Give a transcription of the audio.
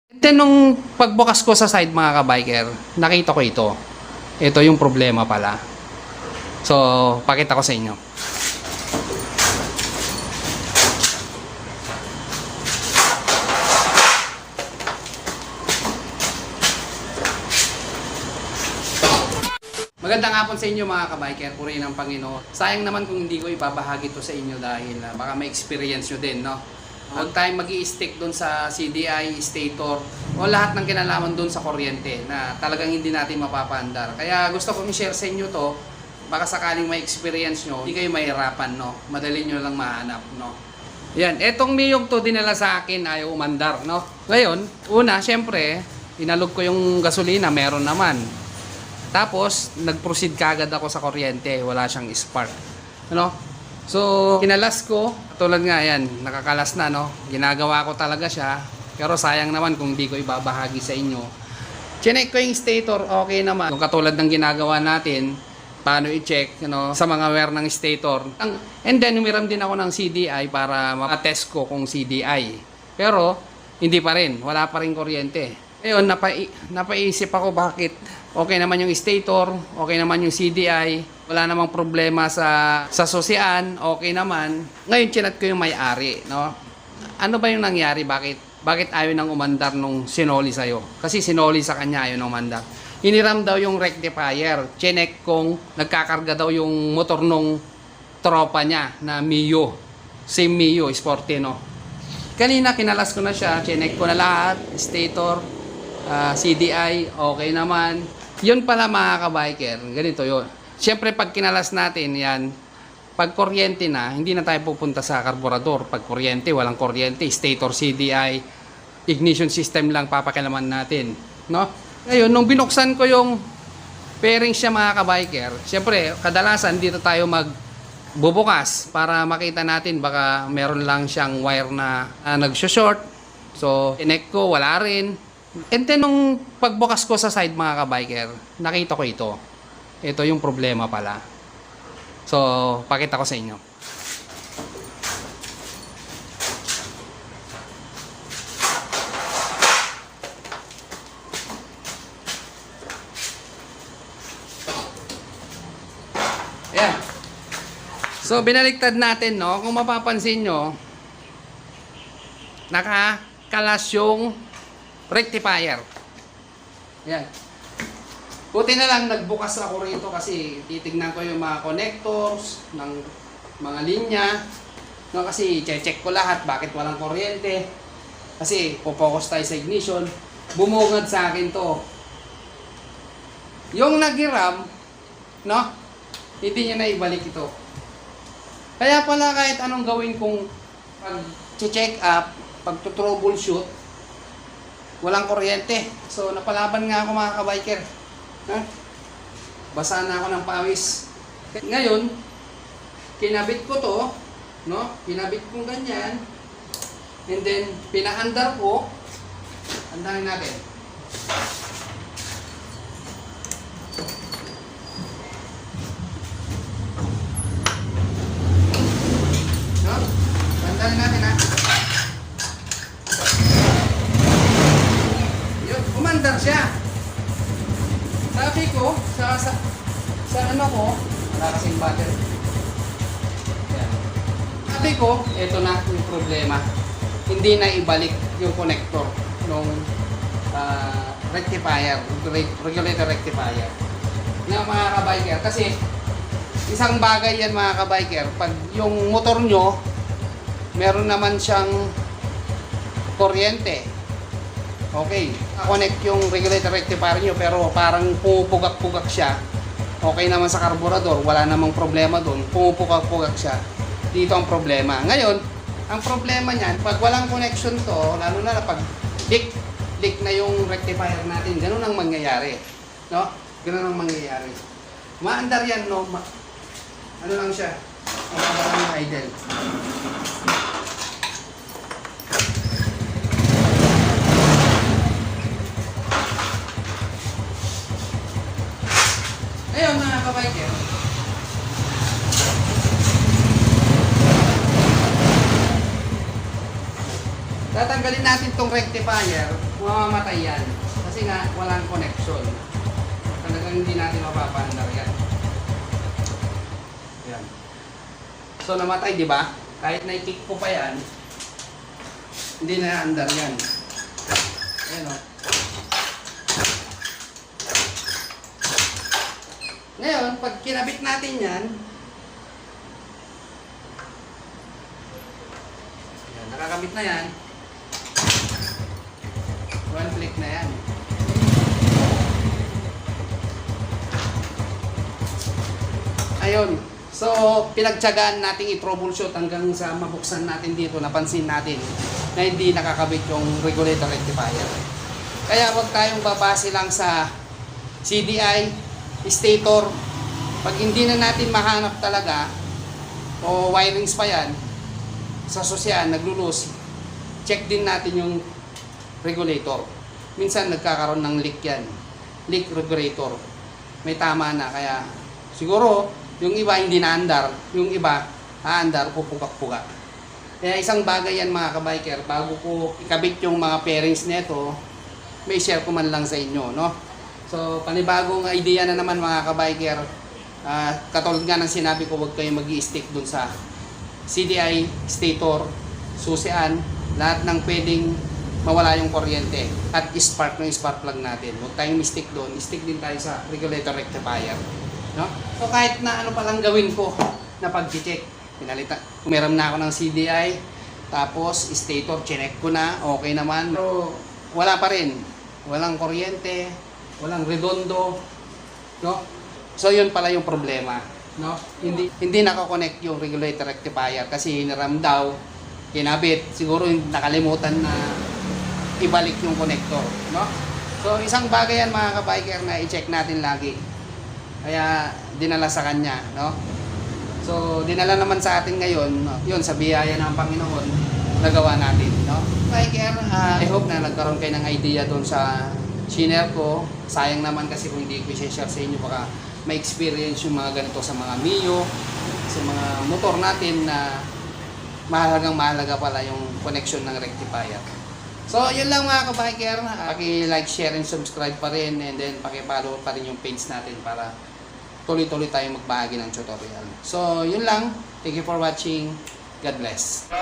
Then nung pagbukas ko sa side mga ka-biker, nakita ko ito. Ito yung problema pala. So, pakita ko sa inyo. Magandang hapon sa inyo mga ka-biker, purihin ng Panginoon. Sayang naman kung hindi ko ibabahagi to sa inyo dahil baka may experience nyo din, no? Huwag tayong mag-i-stick doon sa CDI, stator, o lahat ng kinalaman doon sa kuryente na talagang hindi natin mapapaandar. Kaya gusto kong i-share sa inyo to, baka sakaling may experience nyo, hindi kayo mahirapan, no? Madali nyo lang mahanap, no? Yan, etong Miyog to dinala sa akin, ayaw umandar, no? Ngayon, una, syempre, inalog ko yung gasolina, meron naman. Tapos, nag-proceed kagad ako sa kuryente, wala siyang spark. Ano? So, kinalas ko, tulad nga yan, nakakalas na, no? Ginagawa ko talaga siya, pero sayang naman kung di ko ibabahagi sa inyo. Chinek ko yung stator, okay naman. Kung katulad ng ginagawa natin, paano i-check, sa mga wear ng stator. And then, umiram din ako ng CDI para makatest ko kung CDI. Pero, hindi pa rin, wala pa rin kuryente. Ngayon, napaisip ako bakit okay naman yung stator, okay naman yung CDI, wala namang problema sa susian, okay naman. Ngayon, chinat ko yung may-ari, no? Ano ba yung nangyari? Bakit ayaw nang umandar nung sinoli sa'yo? Kasi sinoli sa kanya, ayaw nang umandar. Hiniram daw yung rectifier. Chinek kung nagkakarga daw yung motor nung tropa niya na Mio. Same Mio, Sportino. Kanina, kinalas ko na siya. Chinek ko na lahat. Stator, CDI, okay naman. Yun pala mga ka-biker, ganito yun. Siyempre pag kinalas natin yan, pag kuryente na, hindi na tayo pupunta sa karburador. Pag kuryente, walang kuryente, stator, CDI, ignition system lang papakilaman natin. No? Ngayon, nung binuksan ko yung fairing siya mga ka-biker, siyempre kadalasan dito tayo magbubukas para makita natin baka meron lang siyang wire na nag-short. So, connect ko, wala rin. And then, nung pagbukas ko sa side mga ka-biker, nakita ko ito. Ito yung problema pala. So, pakita ko sa inyo. Ayan. So, binaliktad natin, no? Kung mapapansin nyo, nakakalas yung rectifier. Yan. Buti na lang nagbukas ako rito kasi titignan ko yung mga connectors ng mga linya. No, kasi check ko lahat bakit walang kuryente. Kasi po-focus tayo sa ignition. Bumungad sa akin to. Yung naghiram, no? Hindi niya na ibalik ito. Kaya pala kahit anong gawin kong pag-check up, pag-troubleshoot, walang kuryente. So, napalaban nga ako mga ka-biker. Ha? Basa na ako ng pawis. Ngayon, kinabit ko to, no? Kinabit kong ganyan. And then, pinaandar ko. Andarin natin. No? Andarin natin, ha? Umandar siya. Sabi ko, sa ano ko, wala kasing battery. Yan. Sabi ko, eto na yung problema. Hindi na ibalik yung connector ng rectifier, regulator rectifier. Na mga ka-biker, kasi isang bagay yan mga ka-biker, pag yung motor nyo, meron naman siyang kuryente. Okay, connect yung regulator rectifier nyo pero parang pumupugak-pugak siya. Okay naman sa karburador, wala namang problema doon. Pumupugak-pugak siya. Dito ang problema. Ngayon, ang problema niyan, pag walang connection to, lalo na pag leak na yung rectifier natin, ganun ang mangyayari. No? Ganun ang mangyayari. Maandar yan, no? Ano lang siya? Ang idle. Ngayon mga ka-biker, tatanggalin natin tong rectifier mamamatay yan. Kasi nga, walang connection. Talagang hindi natin mapapaandar yan. Yan. So, namatay, di ba? Kahit na-kick ko pa yan, hindi na andar yan. Ayan o. Ngayon, pag kinabit natin yan, nakakabit na yan. One click na yan. Ayun. So, pinagtyagaan nating i-troubleshoot hanggang sa mabuksan natin dito, napansin natin na hindi nakakabit yung regulator rectifier. Kaya wag tayong babase lang sa CDI, stator. Pag hindi na natin mahanap talaga, o wirings pa yan, sa susyan, naglulus, check din natin yung regulator. Minsan nagkakaroon ng leak yan. Leak regulator. May tama na, kaya siguro yung iba hindi naandar, yung iba aandar, pupugak-pugak. Kaya isang bagay yan mga kabiker, bago ko ikabit yung mga pairings nito, may share ko man lang sa inyo, no? So, panibagong idea na naman mga kabiker. Katulad nga ng sinabi ko, huwag kayong mag-i-stick dun sa CDI, stator, susian, lahat ng pwedeng mawala yung kuryente at spark ng spark plug natin. Huwag tayong stick doon, stick din tayo sa regulator rectifier, no? So kahit na ano palang gawin ko na pag-check, pinalitan, kumiram na ako ng CDI, tapos stator, chinek ko na, okay naman, pero wala pa rin, walang kuryente, walang redondo, no? So yun pala yung problema, no? Hindi nakakonect yung regulator rectifier kasi hiniram daw, kinabit, siguro nakalimutan na ibalik yung connector, no? So isang bagay yan mga kabiker na i-check natin lagi. Kaya dinala sa kanya, no? So dinala naman sa atin ngayon, no? Yun sa biyaya ng Panginoon nagawa natin, no? Biker, I hope na nagkaroon kayo ng idea doon sa shinare ko. Sayang naman kasi kung hindi ko i-share sa inyo, baka ma-experience yung mga ganito sa mga Mio, sa mga motor natin na mahalaga pala yung connection ng rectifier. So, yun lang mga kabiker. Paki-like, share, and subscribe pa rin. And then, paki-follow pa rin yung page natin para tuloy-tuloy tayong magbahagi ng tutorial. So, yun lang. Thank you for watching. God bless.